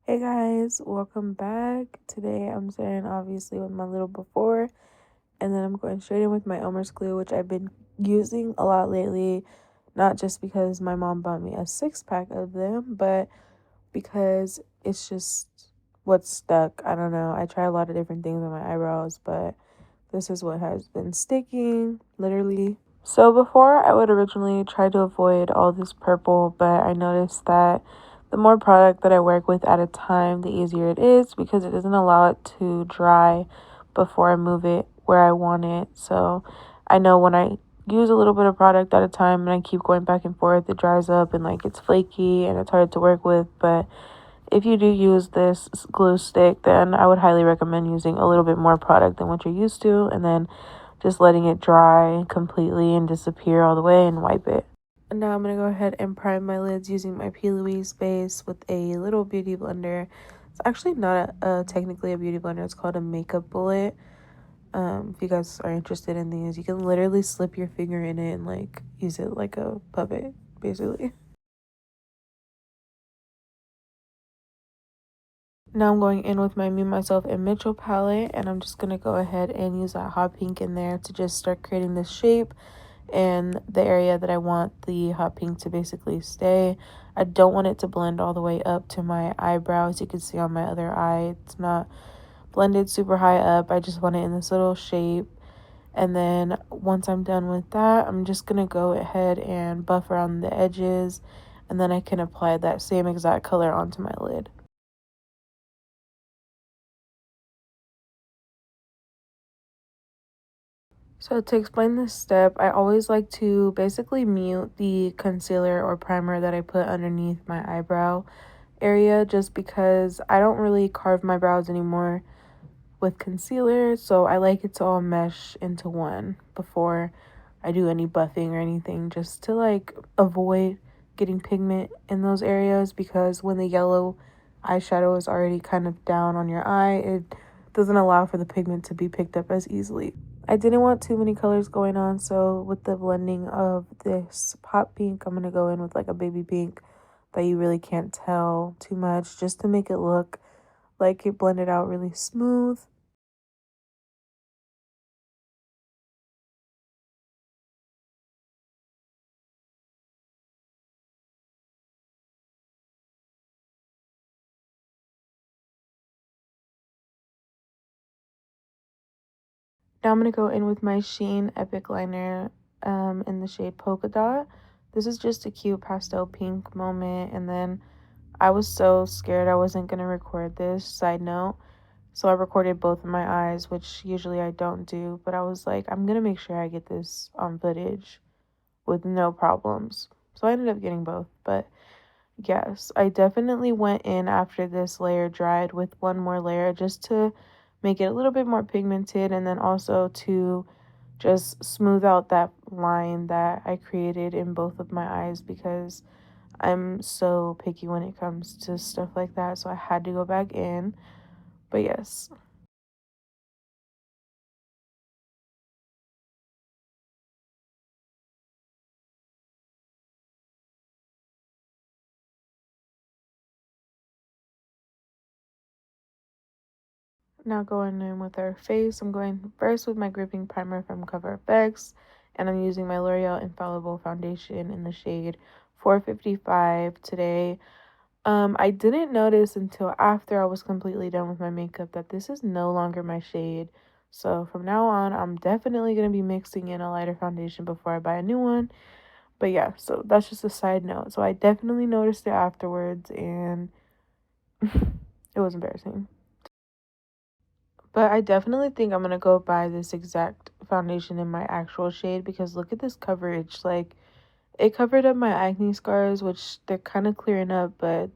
Hey guys, welcome back. Today I'm starting obviously with my little before, and then I'm going straight in with my Elmer's glue, which I've been using a lot lately, not just because my mom bought me a 6-pack of them, but because it's just what's stuck. I don't know. I try a lot of different things on my eyebrows, but this is what has been sticking, literally. So before, I would originally try to avoid all this purple, but I noticed that the more product that I work with at a time, the easier it is because it doesn't allow it to dry before I move it where I want it. So I know when I use a little bit of product at a time and I keep going back and forth, it dries up and like it's flaky and it's hard to work with. But if you do use this glue stick, then I would highly recommend using a little bit more product than what you're used to, and then just letting it dry completely and disappear all the way and wipe it. And now I'm going to go ahead and prime my lids using my P. Louise base with a little beauty blender. It's actually not technically a beauty blender. It's called a makeup bullet. If you guys are interested in these, you can literally slip your finger in it and like use it like a puppet, basically. Now I'm going in with my Me, Myself, and Mitchell palette, and I'm just going to go ahead and use that hot pink in there to just start creating this shape and the area that I want the hot pink to basically stay. I don't want it to blend all the way up to my eyebrows. You can see on my other eye, it's not blended super high up. I just want it in this little shape. And then once I'm done with that, I'm just going to go ahead and buff around the edges, and then I can apply that same exact color onto my lid. So to explain this step, I always like to basically mute the concealer or primer that I put underneath my eyebrow area, just because I don't really carve my brows anymore with concealer, so I like it to all mesh into one before I do any buffing or anything, just to like avoid getting pigment in those areas, because when the yellow eyeshadow is already kind of down on your eye, it doesn't allow for the pigment to be picked up as easily. I didn't want too many colors going on, so with the blending of this pop pink, I'm going to go in with like a baby pink that you really can't tell too much, just to make it look like it blended out really smooth. Now I'm going to go in with my Sheen Epic Liner in the shade Polka Dot. This is just a cute pastel pink moment, and then I was so scared I wasn't going to record this, side note. So I recorded both of my eyes, which usually I don't do, but I was like, I'm going to make sure I get this on footage with no problems. So I ended up getting both, but yes, I definitely went in after this layer dried with one more layer just to make it a little bit more pigmented, and then also to just smooth out that line that I created in both of my eyes, because I'm so picky when it comes to stuff like that, so I had to go back in. But yes. Now going in with our face, I'm going first with my gripping primer from Cover FX, and I'm using my L'Oreal Infallible Foundation in the shade 455 today. I didn't notice until after I was completely done with my makeup that this is no longer my shade. So from now on, I'm definitely going to be mixing in a lighter foundation before I buy a new one. But yeah, so that's just a side note. So I definitely noticed it afterwards, and it was embarrassing. But I definitely think I'm gonna go buy this exact foundation in my actual shade, because look at this coverage. Like, it covered up my acne scars, which they're kind of clearing up, but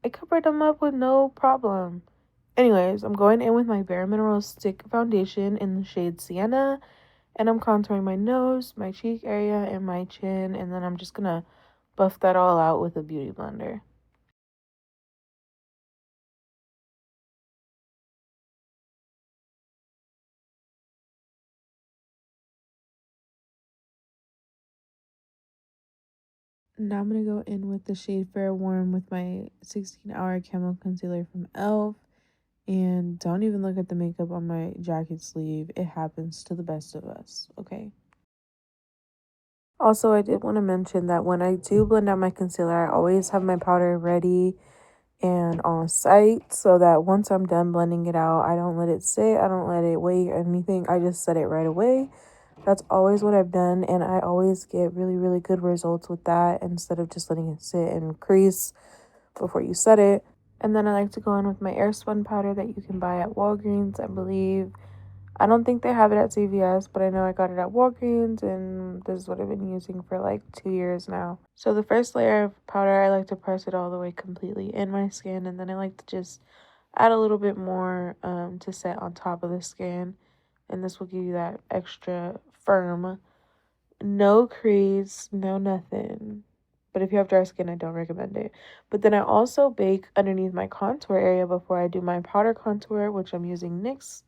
it covered them up with no problem. Anyways, I'm going in with my Bare Minerals Stick Foundation in the shade Sienna, and I'm contouring my nose, my cheek area, and my chin, and then I'm just gonna buff that all out with a beauty blender. Now I'm going to go in with the shade Fair Warm with my 16-hour camo concealer from e.l.f. And don't even look at the makeup on my jacket sleeve. It happens to the best of us, okay? Also, I did want to mention that when I do blend out my concealer, I always have my powder ready and on site so that once I'm done blending it out, I don't let it sit, I don't let it wait or anything. I just set it right away. That's always what I've done, and I always get really, really good results with that instead of just letting it sit and crease before you set it. And then I like to go in with my airspun powder that you can buy at Walgreens, I believe. I don't think they have it at CVS, but I know I got it at Walgreens, and this is what I've been using for like 2 years now. So the first layer of powder, I like to press it all the way completely in my skin, and then I like to just add a little bit more to set on top of the skin, and this will give you that extra firm, no crease, no nothing. But if you have dry skin, I don't recommend it. But then I also bake underneath my contour area before I do my powder contour, which I'm using NYX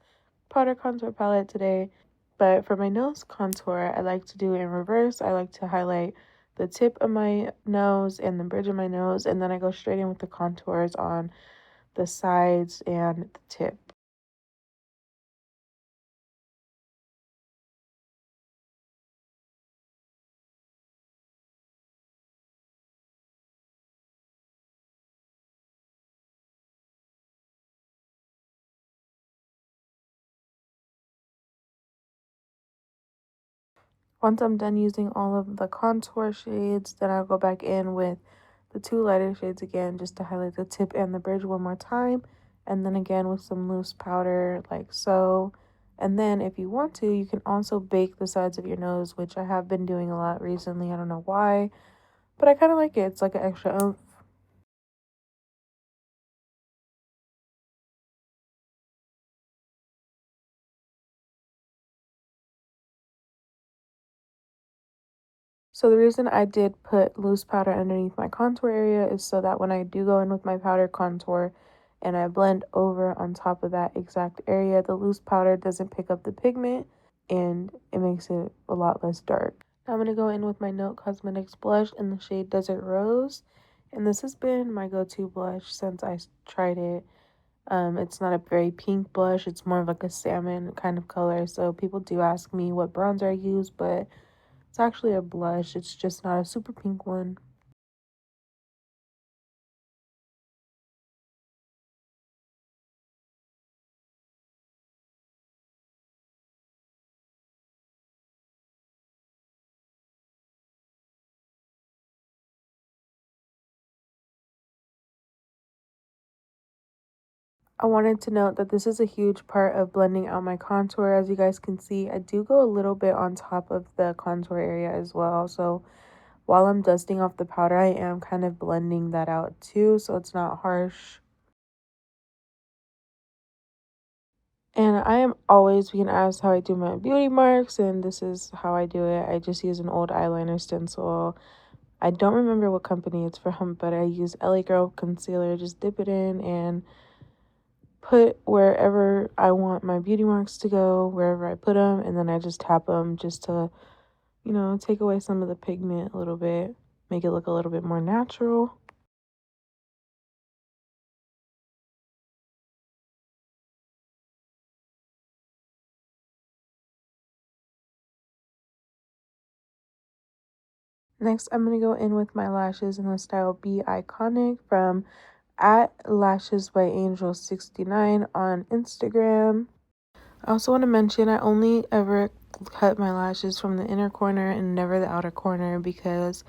powder contour palette today. But for my nose contour, I like to do it in reverse. I like to highlight the tip of my nose and the bridge of my nose, and then I go straight in with the contours on the sides and the tip. Once I'm done using all of the contour shades, then I'll go back in with the two lighter shades again just to highlight the tip and the bridge one more time. And then again with some loose powder like so. And then if you want to, you can also bake the sides of your nose, which I have been doing a lot recently. I don't know why, but I kind of like it. It's like an extra oomph. So the reason I did put loose powder underneath my contour area is so that when I do go in with my powder contour and I blend over on top of that exact area, the loose powder doesn't pick up the pigment and it makes it a lot less dark. Now I'm going to go in with my Note Cosmetics blush in the shade Desert Rose. And this has been my go-to blush since I tried it. It's not a very pink blush. It's more of like a salmon kind of color. So people do ask me what bronzer I use, but it's actually a blush. It's just not a super pink one. I wanted to note that this is a huge part of blending out my contour. As you guys can see, I do go a little bit on top of the contour area as well. So while I'm dusting off the powder, I am kind of blending that out too, so it's not harsh. And I am always being asked how I do my beauty marks, and this is how I do it. I just use an old eyeliner stencil. I don't remember what company it's from, but I use LA Girl concealer. Just dip it in and put wherever I want my beauty marks to go, wherever I put them, and then I just tap them just to, take away some of the pigment a little bit, make it look a little bit more natural. Next, I'm going to go in with my lashes in the style Be Iconic from at Lashes by Angel 69 on Instagram. I also want to mention I only ever cut my lashes from the inner corner and never the outer corner because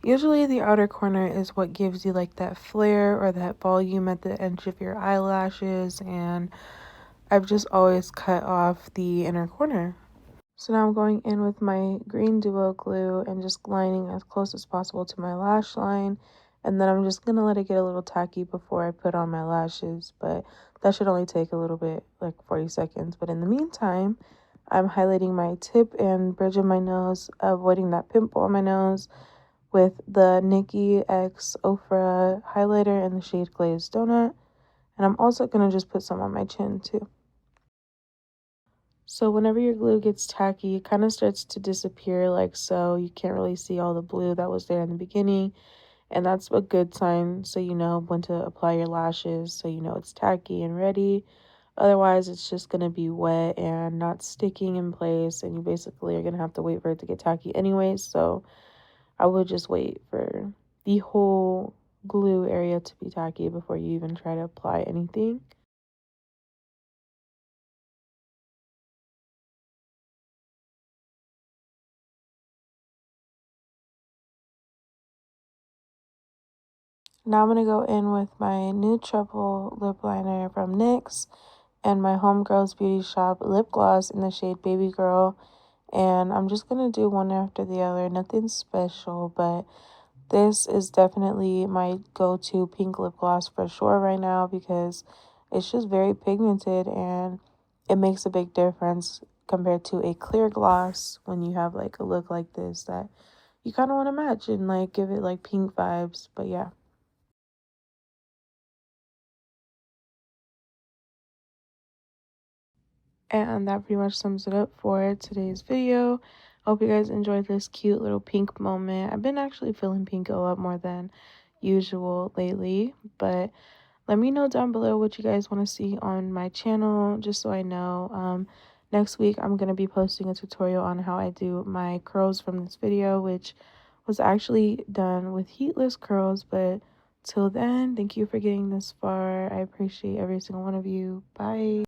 usually the outer corner is what gives you like that flare or that volume at the edge of your eyelashes, and I've just always cut off the inner corner. So now I'm going in with my green duo glue and just lining as close as possible to my lash line. And then I'm just going to let it get a little tacky before I put on my lashes. But that should only take a little bit, like 40 seconds. But in the meantime, I'm highlighting my tip and bridge of my nose, avoiding that pimple on my nose with the Nikki X Ofra highlighter in the shade Glazed Donut. And I'm also going to just put some on my chin too. So whenever your glue gets tacky, it kind of starts to disappear like so. You can't really see all the blue that was there in the beginning. And that's a good sign, so you know when to apply your lashes, so you know it's tacky and ready. Otherwise, it's just going to be wet and not sticking in place, and you basically are going to have to wait for it to get tacky anyways. So I would just wait for the whole glue area to be tacky before you even try to apply anything. Now I'm going to go in with my Nude Truffle lip liner from NYX and my Homegirls Beauty Shop lip gloss in the shade Baby Girl. And I'm just going to do one after the other. Nothing special, but this is definitely my go-to pink lip gloss for sure right now because it's just very pigmented and it makes a big difference compared to a clear gloss when you have like a look like this that you kind of want to match and like give it like pink vibes. But yeah. And that pretty much sums it up for today's video. I hope you guys enjoyed this cute little pink moment. I've been actually feeling pink a lot more than usual lately, but let me know down below what you guys want to see on my channel, just so I know. Next week, I'm going to be posting a tutorial on how I do my curls from this video, which was actually done with heatless curls. But till then, thank you for getting this far. I appreciate every single one of you. Bye.